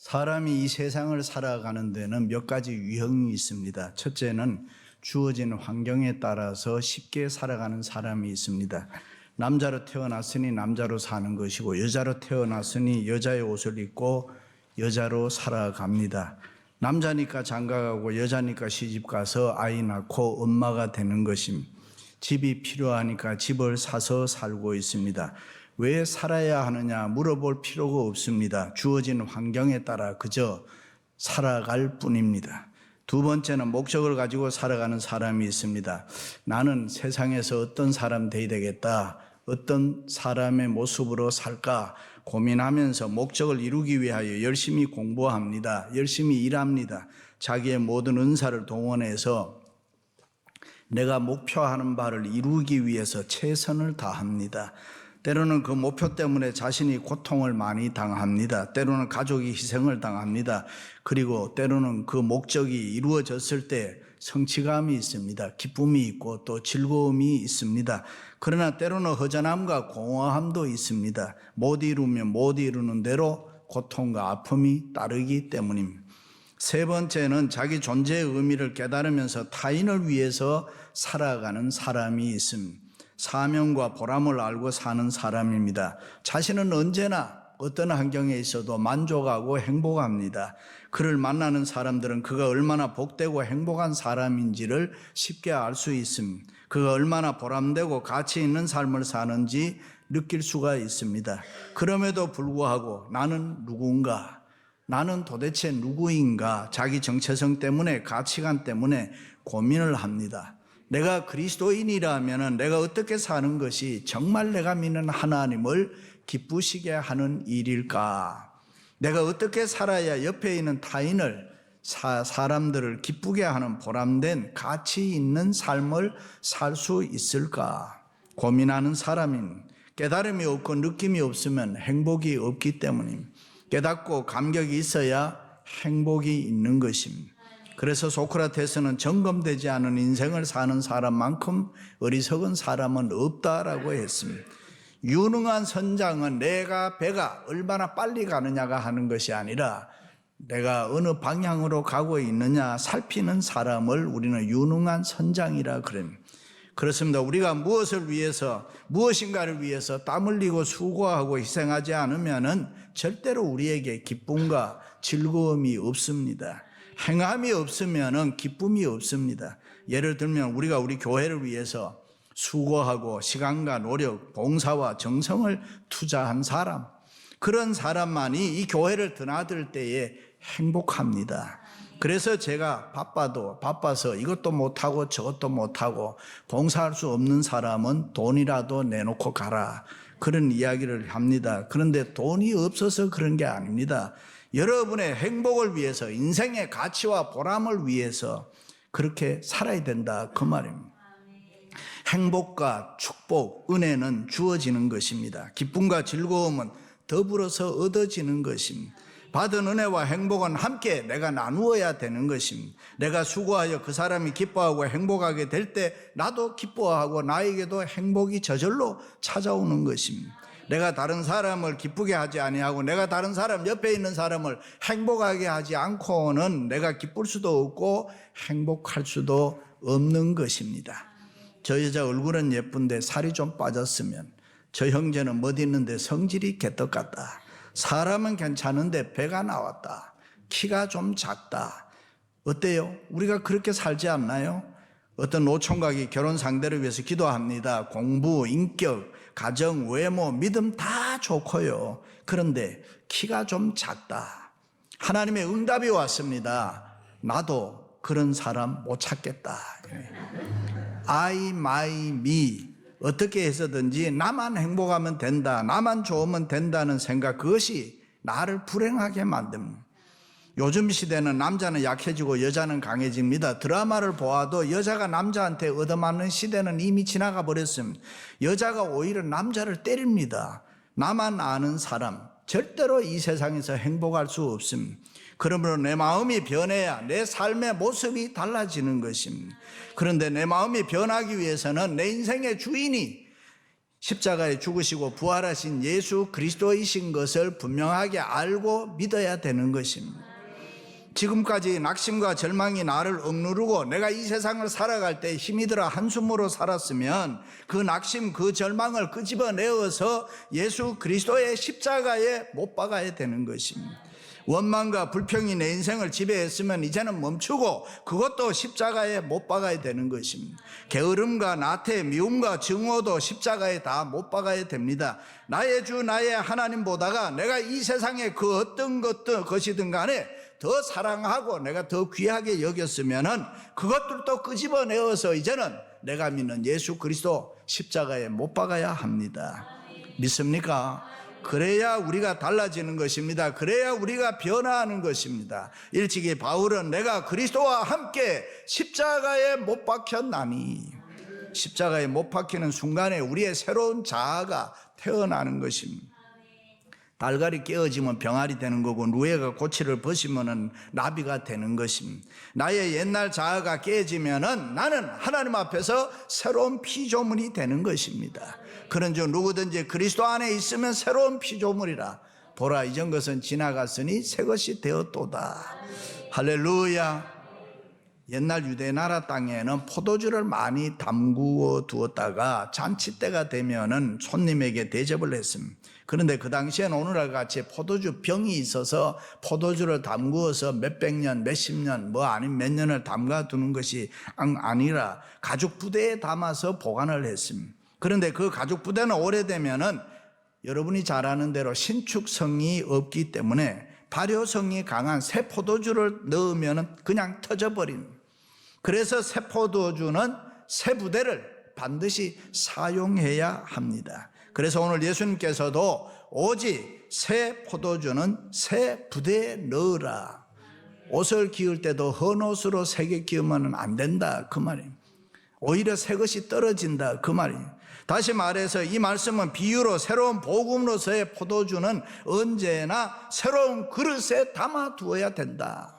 사람이 이 세상을 살아가는 데는 몇 가지 유형이 있습니다. 첫째는 주어진 환경에 따라서 쉽게 살아가는 사람이 있습니다. 남자로 태어났으니 남자로 사는 것이고, 여자로 태어났으니 여자의 옷을 입고 여자로 살아갑니다. 남자니까 장가가고 여자니까 시집가서 아이 낳고 엄마가 되는 것입니다. 집이 필요하니까 집을 사서 살고 있습니다. 왜 살아야 하느냐 물어볼 필요가 없습니다. 주어진 환경에 따라 그저 살아갈 뿐입니다. 두 번째는 목적을 가지고 살아가는 사람이 있습니다. 나는 세상에서 어떤 사람 되어야 되겠다, 어떤 사람의 모습으로 살까 고민하면서 목적을 이루기 위하여 열심히 공부합니다. 열심히 일합니다. 자기의 모든 은사를 동원해서 내가 목표하는 바를 이루기 위해서 최선을 다합니다. 때로는 그 목표 때문에 자신이 고통을 많이 당합니다. 때로는 가족이 희생을 당합니다. 그리고 때로는 그 목적이 이루어졌을 때 성취감이 있습니다. 기쁨이 있고 또 즐거움이 있습니다. 그러나 때로는 허전함과 공허함도 있습니다. 못 이루면 못 이루는 대로 고통과 아픔이 따르기 때문입니다. 세 번째는 자기 존재의 의미를 깨달으면서 타인을 위해서 살아가는 사람이 있습니다. 사명과 보람을 알고 사는 사람입니다. 자신은 언제나 어떤 환경에 있어도 만족하고 행복합니다. 그를 만나는 사람들은 그가 얼마나 복되고 행복한 사람인지를 쉽게 알 수 있습니다. 그가 얼마나 보람되고 가치 있는 삶을 사는지 느낄 수가 있습니다. 그럼에도 불구하고 나는 누군가? 나는 도대체 누구인가? 자기 정체성 때문에, 가치관 때문에 고민을 합니다. 내가 그리스도인이라면 내가 어떻게 사는 것이 정말 내가 믿는 하나님을 기쁘시게 하는 일일까? 내가 어떻게 살아야 옆에 있는 타인을, 사람들을 기쁘게 하는 보람된 가치 있는 삶을 살 수 있을까? 고민하는 사람인, 깨달음이 없고 느낌이 없으면 행복이 없기 때문입니다. 깨닫고 감격이 있어야 행복이 있는 것입니다. 그래서 소크라테스는 점검되지 않은 인생을 사는 사람만큼 어리석은 사람은 없다라고 했습니다. 유능한 선장은 배가 얼마나 빨리 가느냐가 하는 것이 아니라 내가 어느 방향으로 가고 있느냐 살피는 사람을 우리는 유능한 선장이라 그럽니다. 그렇습니다. 우리가 무엇인가를 위해서 땀 흘리고 수고하고 희생하지 않으면은 절대로 우리에게 기쁨과 즐거움이 없습니다. 행함이 없으면은 기쁨이 없습니다. 예를 들면 우리가 우리 교회를 위해서 수고하고 시간과 노력, 봉사와 정성을 투자한 사람, 그런 사람만이 이 교회를 드나들 때에 행복합니다. 그래서 제가 바빠서 이것도 못하고 저것도 못하고 봉사할 수 없는 사람은 돈이라도 내놓고 가라, 그런 이야기를 합니다. 그런데 돈이 없어서 그런 게 아닙니다. 여러분의 행복을 위해서, 인생의 가치와 보람을 위해서 그렇게 살아야 된다, 그 말입니다. 행복과 축복, 은혜는 주어지는 것입니다. 기쁨과 즐거움은 더불어서 얻어지는 것입니다. 받은 은혜와 행복은 함께 내가 나누어야 되는 것입니다. 내가 수고하여 그 사람이 기뻐하고 행복하게 될 때 나도 기뻐하고 나에게도 행복이 저절로 찾아오는 것입니다. 내가 다른 사람을 기쁘게 하지 아니하고 내가 다른 사람 옆에 있는 사람을 행복하게 하지 않고는 내가 기쁠 수도 없고 행복할 수도 없는 것입니다. 저 여자 얼굴은 예쁜데 살이 좀 빠졌으면, 저 형제는 멋있는데 성질이 개떡 같다, 사람은 괜찮은데 배가 나왔다, 키가 좀 작다. 어때요? 우리가 그렇게 살지 않나요? 어떤 노총각이 결혼 상대를 위해서 기도합니다. 공부, 인격, 가정, 외모, 믿음 다 좋고요. 그런데 키가 좀 작다. 하나님의 응답이 왔습니다. 나도 그런 사람 못 찾겠다. I, my, me. 어떻게 해서든지 나만 행복하면 된다, 나만 좋으면 된다는 생각, 그것이 나를 불행하게 만듭니다. 요즘 시대는 남자는 약해지고 여자는 강해집니다. 드라마를 보아도 여자가 남자한테 얻어맞는 시대는 이미 지나가 버렸습니다. 여자가 오히려 남자를 때립니다. 나만 아는 사람, 절대로 이 세상에서 행복할 수 없습니다. 그러므로 내 마음이 변해야 내 삶의 모습이 달라지는 것입니다. 그런데 내 마음이 변하기 위해서는 내 인생의 주인이 십자가에 죽으시고 부활하신 예수 그리스도이신 것을 분명하게 알고 믿어야 되는 것입니다. 지금까지 낙심과 절망이 나를 억누르고 내가 이 세상을 살아갈 때 힘이 들어 한숨으로 살았으면 그 낙심, 그 절망을 끄집어내어서 예수 그리스도의 십자가에 못 박아야 되는 것입니다. 원망과 불평이 내 인생을 지배했으면 이제는 멈추고 그것도 십자가에 못 박아야 되는 것입니다. 게으름과 나태, 미움과 증오도 십자가에 다 못 박아야 됩니다. 나의 주 나의 하나님 보다가 내가 이 세상에 그 어떤 것이든 간에 더 사랑하고 내가 더 귀하게 여겼으면은 그것들도 끄집어내어서 이제는 내가 믿는 예수 그리스도 십자가에 못 박아야 합니다. 믿습니까? 그래야 우리가 달라지는 것입니다. 그래야 우리가 변화하는 것입니다. 일찍이 바울은 내가 그리스도와 함께 십자가에 못 박혔나니, 십자가에 못 박히는 순간에 우리의 새로운 자아가 태어나는 것입니다. 달걀이 깨어지면 병아리 되는 거고 누에가 고치를 벗으면 나비가 되는 것입니다. 나의 옛날 자아가 깨지면은 나는 하나님 앞에서 새로운 피조물이 되는 것입니다. 그런즉 누구든지 그리스도 안에 있으면 새로운 피조물이라. 보라, 이전 것은 지나갔으니 새 것이 되었도다. 할렐루야. 옛날 유대 나라 땅에는 포도주를 많이 담그어 두었다가 잔치 때가 되면은 손님에게 대접을 했습니다. 그런데 그 당시에는 오늘날 같이 포도주 병이 있어서 포도주를 담그어서 몇백 년, 몇십 년, 아니면 몇 년을 담가 두는 것이 아니라 가죽 부대에 담아서 보관을 했습니다. 그런데 그 가죽 부대는 오래되면은 여러분이 잘 아는 대로 신축성이 없기 때문에 발효성이 강한 새 포도주를 넣으면 그냥 터져버린. 그래서 새 포도주는 새 부대를 반드시 사용해야 합니다. 그래서 오늘 예수님께서도 오직 새 포도주는 새 부대에 넣으라. 옷을 기울 때도 헌옷으로 새게 기우면 안 된다, 그 말이에요. 오히려 새 것이 떨어진다, 그 말이에요. 다시 말해서 이 말씀은 비유로 새로운 복음으로서의 포도주는 언제나 새로운 그릇에 담아 두어야 된다.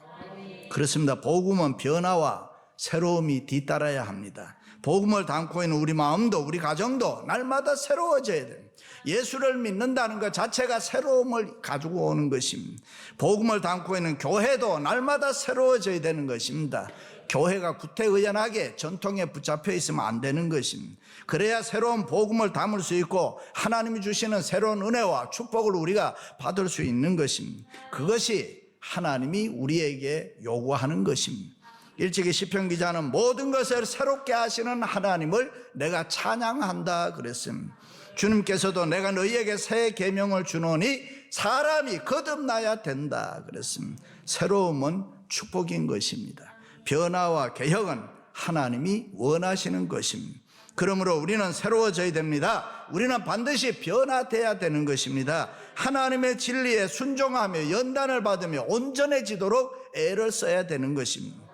그렇습니다. 복음은 변화와 새로움이 뒤따라야 합니다. 복음을 담고 있는 우리 마음도 우리 가정도 날마다 새로워져야 됩니다. 예수를 믿는다는 것 자체가 새로움을 가지고 오는 것입니다. 복음을 담고 있는 교회도 날마다 새로워져야 되는 것입니다. 교회가 구태의연하게 전통에 붙잡혀 있으면 안 되는 것입니다. 그래야 새로운 복음을 담을 수 있고 하나님이 주시는 새로운 은혜와 축복을 우리가 받을 수 있는 것입니다. 그것이 하나님이 우리에게 요구하는 것입니다. 일찍이 시편 기자는 모든 것을 새롭게 하시는 하나님을 내가 찬양한다 그랬습니다. 주님께서도 내가 너희에게 새 계명을 주노니 사람이 거듭나야 된다 그랬습니다. 새로움은 축복인 것입니다. 변화와 개혁은 하나님이 원하시는 것입니다. 그러므로 우리는 새로워져야 됩니다. 우리는 반드시 변화돼야 되는 것입니다. 하나님의 진리에 순종하며 연단을 받으며 온전해지도록 애를 써야 되는 것입니다.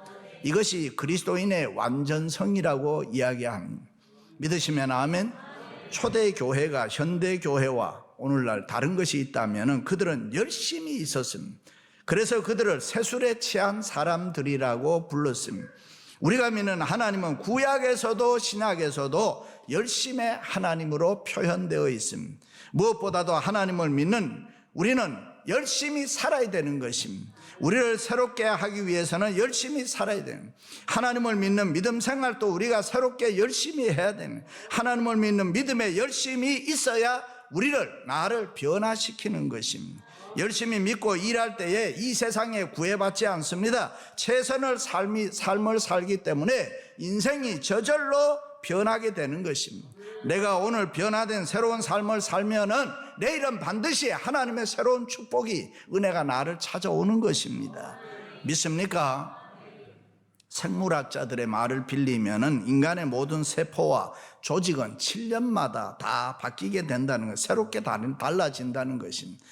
이것이 그리스도인의 완전성이라고 이야기합니다. 믿으시면 아멘. 초대 교회가 현대 교회와 오늘날 다른 것이 있다면 그들은 열심히 있었습니다. 그래서 그들을 세술에 취한 사람들이라고 불렀습니다. 우리가 믿는 하나님은 구약에서도 신약에서도 열심의 하나님으로 표현되어 있습니다. 무엇보다도 하나님을 믿는 우리는 열심히 살아야 되는 것입니다. 우리를 새롭게 하기 위해서는 열심히 살아야 됩니다. 하나님을 믿는 믿음 생활도 우리가 새롭게 열심히 해야 됩니다. 하나님을 믿는 믿음에 열심히 있어야 나를 변화시키는 것입니다. 열심히 믿고 일할 때에 이 세상에 구애받지 않습니다. 최선을 삶을 살기 때문에 인생이 저절로 변하게 되는 것입니다. 내가 오늘 변화된 새로운 삶을 살면은 내일은 반드시 하나님의 새로운 축복이 은혜가 나를 찾아오는 것입니다. 믿습니까? 생물학자들의 말을 빌리면은 인간의 모든 세포와 조직은 7년마다 다 바뀌게 된다는 것, 새롭게 달라진다는 것입니다.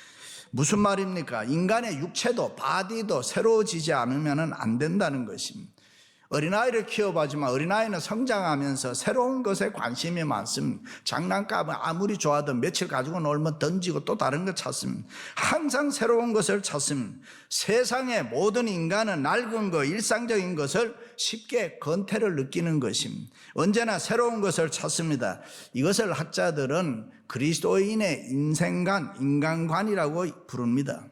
무슨 말입니까? 인간의 육체도 바디도 새로워지지 않으면 안 된다는 것입니다. 어린아이를 키워보지만 어린아이는 성장하면서 새로운 것에 관심이 많습니다. 장난감은 아무리 좋아도 며칠 가지고 놀면 던지고 또 다른 걸 찾습니다. 항상 새로운 것을 찾습니다. 세상의 모든 인간은 낡은 것, 일상적인 것을 쉽게 건태를 느끼는 것입니다. 언제나 새로운 것을 찾습니다. 이것을 학자들은 그리스도인의 인생관, 인간관이라고 부릅니다.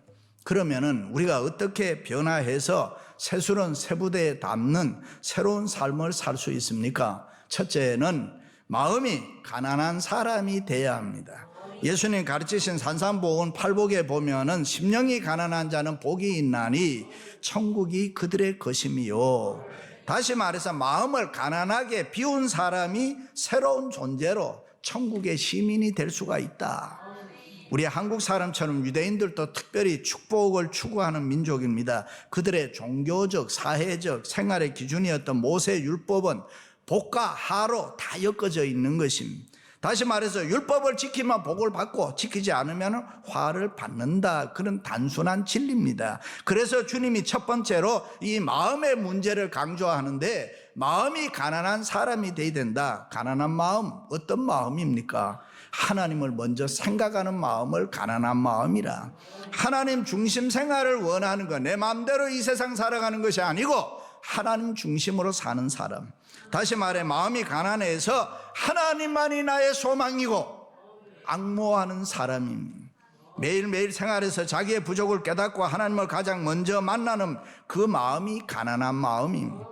그러면은 우리가 어떻게 변화해서 새술은 새부대에 담는 새로운 삶을 살 수 있습니까? 첫째는 마음이 가난한 사람이 되어야 합니다. 예수님 가르치신 산상보훈 8복에 보면은 심령이 가난한 자는 복이 있나니 천국이 그들의 것임이요. 다시 말해서 마음을 가난하게 비운 사람이 새로운 존재로 천국의 시민이 될 수가 있다. 우리 한국 사람처럼 유대인들도 특별히 축복을 추구하는 민족입니다. 그들의 종교적, 사회적 생활의 기준이었던 모세 율법은 복과 하로 다 엮어져 있는 것입니다. 다시 말해서 율법을 지키면 복을 받고 지키지 않으면 화를 받는다. 그런 단순한 진리입니다. 그래서 주님이 첫 번째로 이 마음의 문제를 강조하는데 마음이 가난한 사람이 되어야 된다. 가난한 마음, 어떤 마음입니까? 하나님을 먼저 생각하는 마음을 가난한 마음이라. 하나님 중심 생활을 원하는 것, 내 마음대로 이 세상 살아가는 것이 아니고 하나님 중심으로 사는 사람. 다시 말해 마음이 가난해서 하나님만이 나의 소망이고 앙모하는 사람입니다. 매일매일 생활에서 자기의 부족을 깨닫고 하나님을 가장 먼저 만나는 그 마음이 가난한 마음입니다.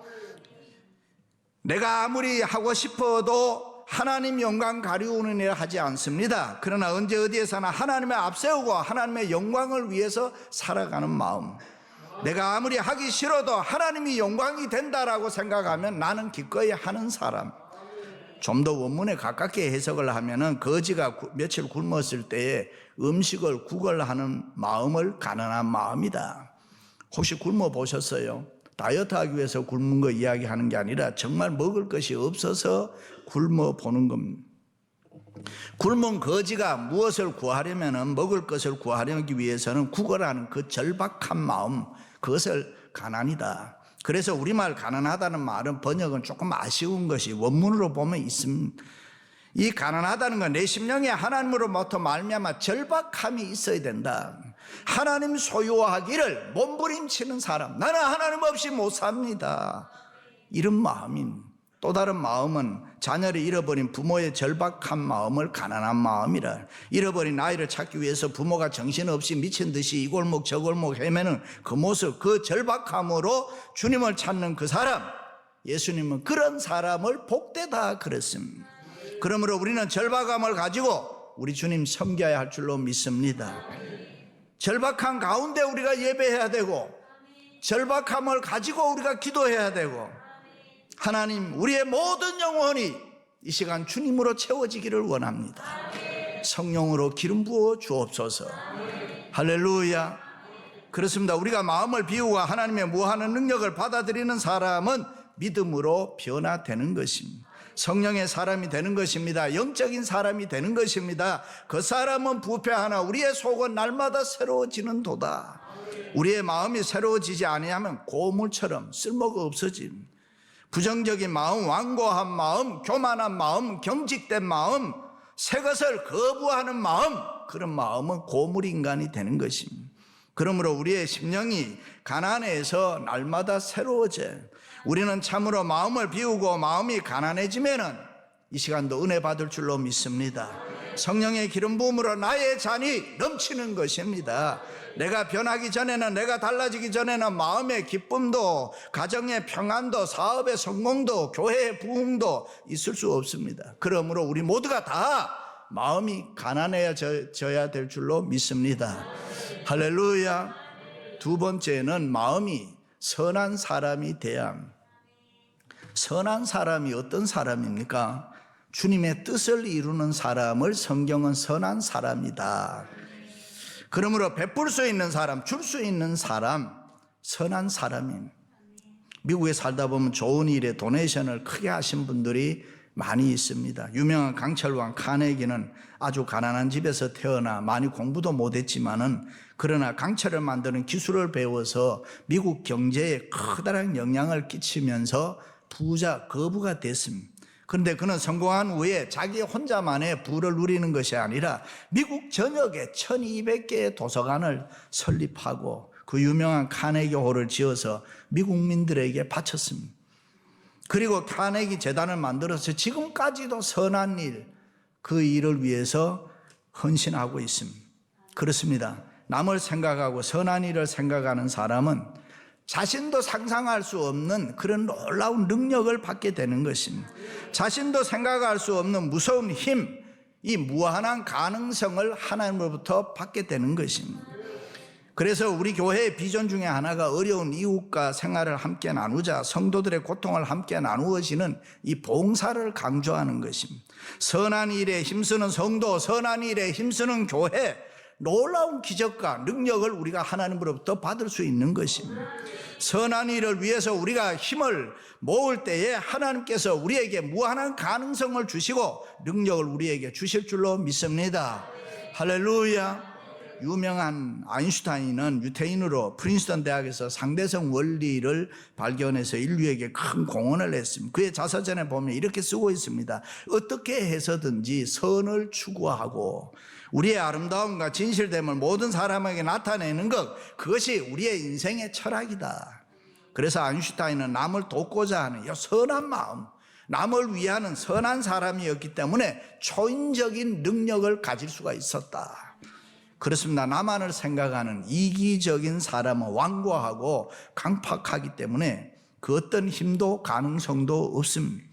내가 아무리 하고 싶어도 하나님 영광 가리우는 일 하지 않습니다. 그러나 언제 어디에서나 하나님을 앞세우고 하나님의 영광을 위해서 살아가는 마음. 내가 아무리 하기 싫어도 하나님이 영광이 된다라고 생각하면 나는 기꺼이 하는 사람. 좀 더 원문에 가깝게 해석을 하면은 거지가 며칠 굶었을 때에 음식을 구걸하는 마음을 가난한 마음이다. 혹시 굶어 보셨어요? 다이어트 하기 위해서 굶은 거 이야기하는 게 아니라 정말 먹을 것이 없어서 굶어 보는 겁니다. 굶은 거지가 무엇을 구하려면 먹을 것을 구하기 위해서는 구걸하는 그 절박한 마음, 그것을 가난이다. 그래서 우리말 가난하다는 말은 번역은 조금 아쉬운 것이 원문으로 보면 있습니다. 이 가난하다는 건 내 심령에 하나님으로부터 말미암아 절박함이 있어야 된다. 하나님 소유하기를 몸부림치는 사람, 나는 하나님 없이 못 삽니다. 이런 마음입니다. 또 다른 마음은 자녀를 잃어버린 부모의 절박한 마음을 가난한 마음이라. 잃어버린 아이를 찾기 위해서 부모가 정신없이 미친 듯이 이 골목 저 골목 헤매는 그 모습, 그 절박함으로 주님을 찾는 그 사람, 예수님은 그런 사람을 복되다 그랬습니다. 그러므로 우리는 절박함을 가지고 우리 주님 섬겨야 할 줄로 믿습니다. 절박한 가운데 우리가 예배해야 되고 절박함을 가지고 우리가 기도해야 되고 하나님, 우리의 모든 영혼이 이 시간 주님으로 채워지기를 원합니다. 성령으로 기름 부어 주옵소서. 할렐루야. 그렇습니다. 우리가 마음을 비우고 하나님의 무한한 능력을 받아들이는 사람은 믿음으로 변화되는 것입니다. 성령의 사람이 되는 것입니다. 영적인 사람이 되는 것입니다. 그 사람은 부패하나 우리의 속은 날마다 새로워지는 도다. 우리의 마음이 새로워지지 아니하면 고물처럼 쓸모가 없어집니다. 부정적인 마음, 완고한 마음, 교만한 마음, 경직된 마음, 새 것을 거부하는 마음, 그런 마음은 고물인간이 되는 것입니다. 그러므로 우리의 심령이 가난해서 날마다 새로워져. 우리는 참으로 마음을 비우고 마음이 가난해지면은 이 시간도 은혜 받을 줄로 믿습니다. 성령의 기름 부음으로 나의 잔이 넘치는 것입니다. 내가 변하기 전에는, 내가 달라지기 전에는 마음의 기쁨도, 가정의 평안도, 사업의 성공도, 교회의 부흥도 있을 수 없습니다. 그러므로 우리 모두가 다 마음이 가난해져야 될 줄로 믿습니다. 할렐루야. 두 번째는 마음이 선한 사람이 돼야 합니다. 선한 사람이 어떤 사람입니까? 주님의 뜻을 이루는 사람을 성경은 선한 사람이다. 그러므로 베풀 수 있는 사람, 줄 수 있는 사람, 선한 사람입니다. 미국에 살다 보면 좋은 일에 도네이션을 크게 하신 분들이 많이 있습니다. 유명한 강철왕 카네기는 아주 가난한 집에서 태어나 많이 공부도 못했지만은 그러나 강철을 만드는 기술을 배워서 미국 경제에 커다란 영향을 끼치면서 부자 거부가 됐습니다. 그런데 그는 성공한 후에 자기 혼자만의 부를 누리는 것이 아니라 미국 전역에 1200개의 도서관을 설립하고 그 유명한 카네기 홀을 지어서 미국민들에게 바쳤습니다. 그리고 카네기 재단을 만들어서 지금까지도 선한 일, 그 일을 위해서 헌신하고 있습니다. 그렇습니다. 남을 생각하고 선한 일을 생각하는 사람은 자신도 상상할 수 없는 그런 놀라운 능력을 받게 되는 것입니다. 자신도 생각할 수 없는 무서운 힘, 이 무한한 가능성을 하나님으로부터 받게 되는 것입니다. 그래서 우리 교회의 비전 중에 하나가 어려운 이웃과 생활을 함께 나누자, 성도들의 고통을 함께 나누어지는 이 봉사를 강조하는 것입니다. 선한 일에 힘쓰는 성도, 선한 일에 힘쓰는 교회, 놀라운 기적과 능력을 우리가 하나님으로부터 받을 수 있는 것입니다. 선한 일을 위해서 우리가 힘을 모을 때에 하나님께서 우리에게 무한한 가능성을 주시고 능력을 우리에게 주실 줄로 믿습니다. 할렐루야. 유명한 아인슈타인은 유태인으로 프린스턴 대학에서 상대성 원리를 발견해서 인류에게 큰 공헌을 했습니다. 그의 자서전에 보면 이렇게 쓰고 있습니다. 어떻게 해서든지 선을 추구하고 우리의 아름다움과 진실됨을 모든 사람에게 나타내는 것, 그것이 우리의 인생의 철학이다. 그래서 아인슈타인은 남을 돕고자 하는 선한 마음, 남을 위하는 선한 사람이었기 때문에 초인적인 능력을 가질 수가 있었다. 그렇습니다. 나만을 생각하는 이기적인 사람은 완고하고 강팍하기 때문에 그 어떤 힘도 가능성도 없습니다.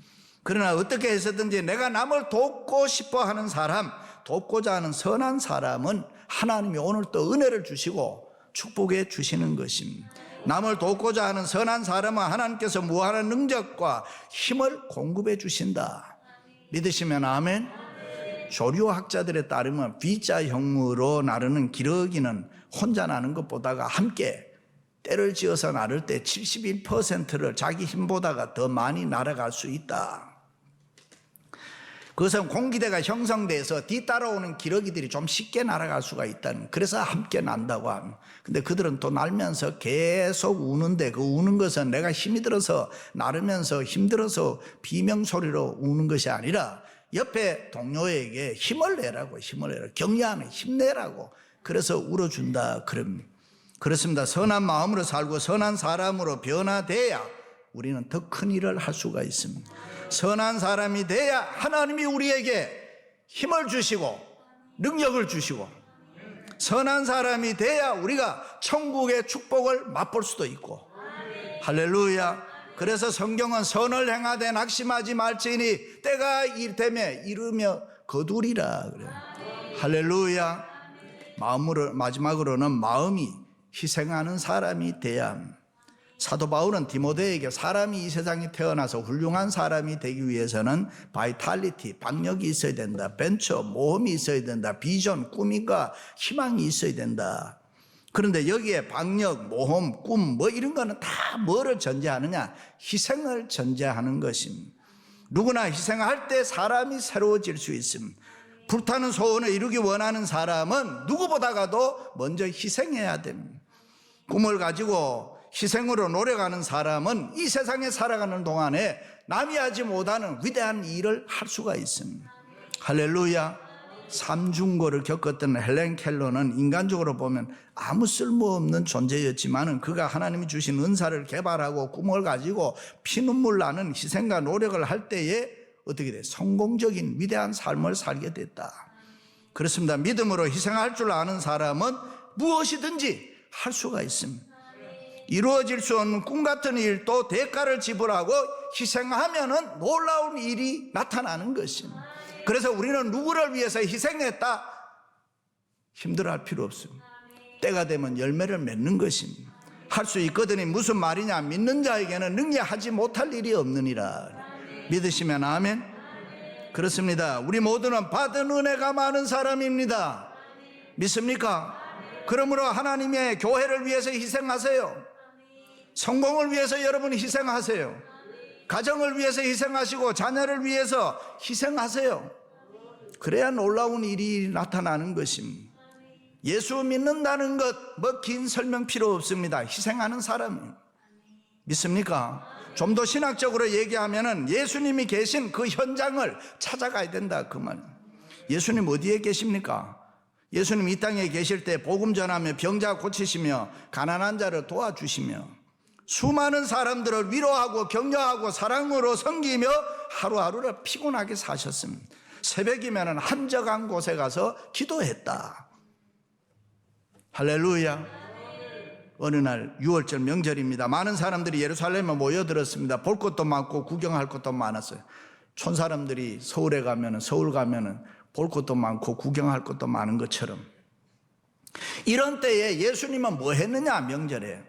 그러나 어떻게 해서든지 내가 남을 돕고 싶어 하는 사람, 돕고자 하는 선한 사람은 하나님이 오늘 또 은혜를 주시고 축복해 주시는 것입니다. 남을 돕고자 하는 선한 사람은 하나님께서 무한한 능력과 힘을 공급해 주신다. 믿으시면 아멘. 조류학자들에 따르면 V자형으로 나르는 기러기는 혼자 나는 것보다가 함께 때를 지어서 나를 때 71%를 자기 힘보다가 더 많이 날아갈 수 있다. 그것은 공기대가 형성돼서 뒤따라오는 기러기들이 좀 쉽게 날아갈 수가 있다는, 그래서 함께 난다고 합니다. 근데 그들은 또 날면서 계속 우는데 그 우는 것은 내가 힘이 들어서 나르면서 힘들어서 비명소리로 우는 것이 아니라 옆에 동료에게 힘을 내라고, 격려하는, 힘내라고, 그래서 울어준다. 그렇습니다. 선한 마음으로 살고 선한 사람으로 변화돼야 우리는 더 큰 일을 할 수가 있습니다. 선한 사람이 돼야 하나님이 우리에게 힘을 주시고 능력을 주시고, 선한 사람이 돼야 우리가 천국의 축복을 맛볼 수도 있고. 할렐루야. 그래서 성경은 선을 행하되 낙심하지 말지니 때가 이르되 이르며 거두리라 그래요. 할렐루야. 마지막으로는 마음이 희생하는 사람이 돼야 합니다. 사도 바울은 디모데에게 사람이 이 세상에 태어나서 훌륭한 사람이 되기 위해서는 바이탈리티, 박력이 있어야 된다. 벤처, 모험이 있어야 된다. 비전, 꿈과 희망이 있어야 된다. 그런데 여기에 박력, 모험, 꿈 이런 거는 다 뭐를 전제하느냐? 희생을 전제하는 것입니다. 누구나 희생할 때 사람이 새로워질 수 있습니다. 불타는 소원을 이루기 원하는 사람은 누구보다가도 먼저 희생해야 됩니다. 꿈을 가지고 희생으로 노력하는 사람은 이 세상에 살아가는 동안에 남이 하지 못하는 위대한 일을 할 수가 있습니다. 할렐루야. 삼중고를 겪었던 헬렌 켈러는 인간적으로 보면 아무 쓸모없는 존재였지만 그가 하나님이 주신 은사를 개발하고 꿈을 가지고 피눈물 나는 희생과 노력을 할 때에 어떻게 돼? 성공적인 위대한 삶을 살게 됐다. 그렇습니다. 믿음으로 희생할 줄 아는 사람은 무엇이든지 할 수가 있습니다. 이루어질 수 없는 꿈 같은 일도 대가를 지불하고 희생하면은 놀라운 일이 나타나는 것입니다. 그래서 우리는 누구를 위해서 희생했다 힘들어할 필요 없습니다. 때가 되면 열매를 맺는 것입니다. 할 수 있거든요. 무슨 말이냐? 믿는 자에게는 능히 못할 일이 없느니라. 믿으시면 아멘. 그렇습니다. 우리 모두는 받은 은혜가 많은 사람입니다. 믿습니까? 그러므로 하나님의 교회를 위해서 희생하세요. 성공을 위해서 여러분이 희생하세요. 가정을 위해서 희생하시고 자녀를 위해서 희생하세요. 그래야 놀라운 일이 나타나는 것입니다. 예수 믿는다는 것 뭐 긴 설명 필요 없습니다. 희생하는 사람이에요. 믿습니까? 좀 더 신학적으로 얘기하면은 예수님이 계신 그 현장을 찾아가야 된다 그 말. 예수님 어디에 계십니까? 예수님 이 땅에 계실 때 복음 전하며 병자 고치시며 가난한 자를 도와주시며 수많은 사람들을 위로하고 격려하고 사랑으로 섬기며 하루하루를 피곤하게 사셨습니다. 새벽이면 한적한 곳에 가서 기도했다. 할렐루야. 어느 날 6월절 명절입니다. 많은 사람들이 예루살렘에 모여들었습니다. 볼 것도 많고 구경할 것도 많았어요. 촌사람들이 서울 가면은 볼 것도 많고 구경할 것도 많은 것처럼 이런 때에 예수님은 뭐 했느냐? 명절에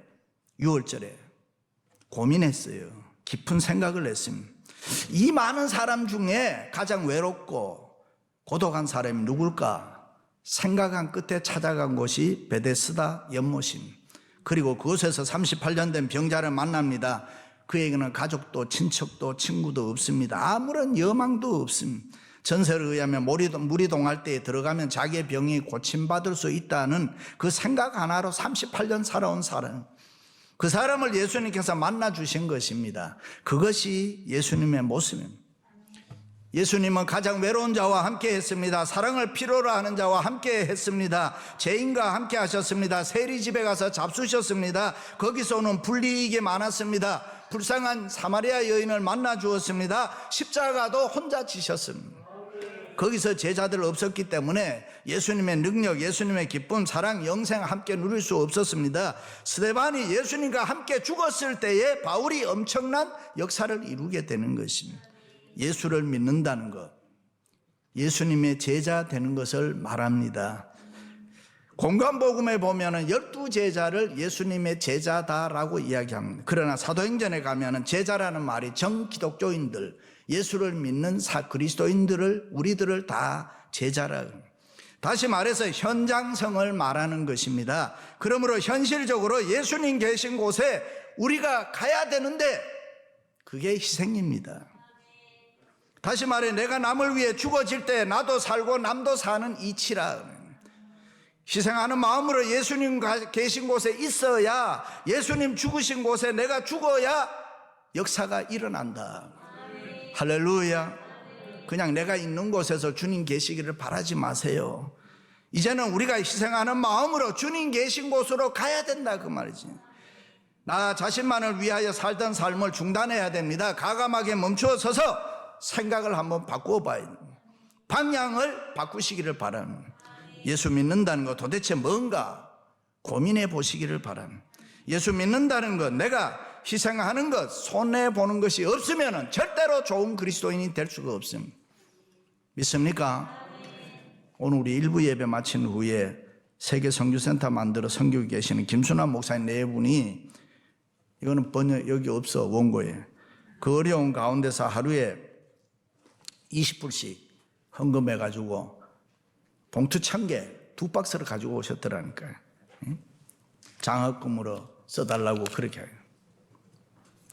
6월절에 고민했어요. 깊은 생각을 했습니다. 이 많은 사람 중에 가장 외롭고 고독한 사람이 누굴까? 생각한 끝에 찾아간 곳이 베데스다 연못입니다. 그리고 그곳에서 38년 된 병자를 만납니다. 그에게는 가족도 친척도 친구도 없습니다. 아무런 여망도 없습니다. 전설에 의하면 물이 동할 때에 들어가면 자기의 병이 고침받을 수 있다는 그 생각 하나로 38년 살아온 사람, 그 사람을 예수님께서 만나주신 것입니다. 그것이 예수님의 모습입니다. 예수님은 가장 외로운 자와 함께 했습니다. 사랑을 필요로 하는 자와 함께 했습니다. 죄인과 함께 하셨습니다. 세리집에 가서 잡수셨습니다. 거기서 오는 불이익이 많았습니다. 불쌍한 사마리아 여인을 만나 주었습니다. 십자가도 혼자 지셨습니다. 거기서 제자들 없었기 때문에 예수님의 능력, 예수님의 기쁨, 사랑, 영생 함께 누릴 수 없었습니다. 스데반이 예수님과 함께 죽었을 때에 바울이 엄청난 역사를 이루게 되는 것입니다. 예수를 믿는다는 것, 예수님의 제자 되는 것을 말합니다. 공관복음에 보면은 12제자를 예수님의 제자다라고 이야기합니다. 그러나 사도행전에 가면은 제자라는 말이 정기독교인들, 예수를 믿는 그리스도인들을, 우리들을 다 제자라. 다시 말해서 현장성을 말하는 것입니다. 그러므로 현실적으로 예수님 계신 곳에 우리가 가야 되는데 그게 희생입니다. 다시 말해 내가 남을 위해 죽어질 때 나도 살고 남도 사는 이치라. 희생하는 마음으로 예수님 계신 곳에 있어야, 예수님 죽으신 곳에 내가 죽어야 역사가 일어난다. 할렐루야. 그냥 내가 있는 곳에서 주님 계시기를 바라지 마세요. 이제는 우리가 희생하는 마음으로 주님 계신 곳으로 가야 된다 그 말이지. 나 자신만을 위하여 살던 삶을 중단해야 됩니다. 과감하게 멈추어 서서 생각을 한번 바꾸어 봐야 됩니다. 방향을 바꾸시기를 바랍니다. 예수 믿는다는 것 도대체 뭔가 고민해 보시기를 바랍니다. 예수 믿는다는 것, 내가 희생하는 것, 손해보는 것이 없으면 절대로 좋은 그리스도인이 될 수가 없습니다. 믿습니까? 오늘 우리 일부 예배 마친 후에 세계 선교센터 만들어 선교에 계시는 김순환 목사님 네 분이, 이거는 번역 여기 없어 원고에, 그 어려운 가운데서 하루에 20불씩 헌금해 가지고 봉투 1000개 2박스를 가지고 오셨더라니까요. 장학금으로 써달라고 그렇게 해요.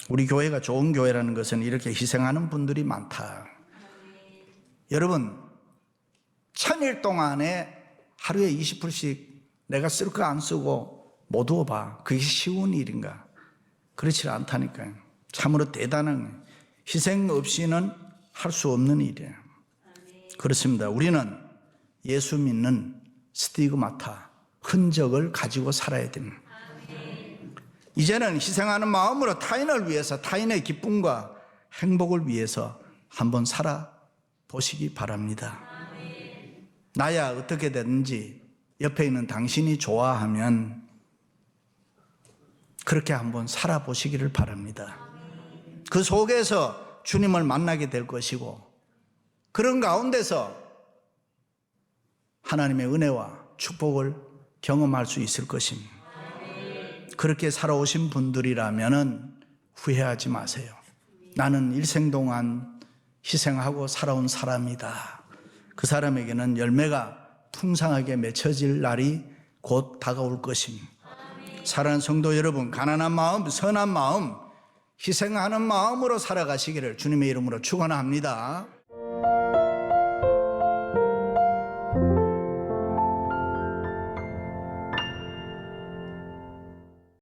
우리 교회가 좋은 교회라는 것은 이렇게 희생하는 분들이 많다. 여러분 1000일 동안에 하루에 20불씩 내가 쓸 거 안 쓰고 못 얻어봐. 그게 쉬운 일인가? 그렇지 않다니까요. 참으로 대단한, 희생 없이는 할 수 없는 일이에요. 그렇습니다. 우리는 예수 믿는 스티그마타, 흔적을 가지고 살아야 됩니다. 이제는 희생하는 마음으로 타인을 위해서, 타인의 기쁨과 행복을 위해서 한번 살아보시기 바랍니다. 나야 어떻게 되든지 옆에 있는 당신이 좋아하면 그렇게 한번 살아보시기를 바랍니다. 그 속에서 주님을 만나게 될 것이고, 그런 가운데서 하나님의 은혜와 축복을 경험할 수 있을 것입니다. 그렇게 살아오신 분들이라면 후회하지 마세요. 나는 일생 동안 희생하고 살아온 사람이다. 그 사람에게는 열매가 풍성하게 맺혀질 날이 곧 다가올 것입니다. 사랑하는 성도 여러분, 가난한 마음, 선한 마음, 희생하는 마음으로 살아가시기를 주님의 이름으로 축원합니다.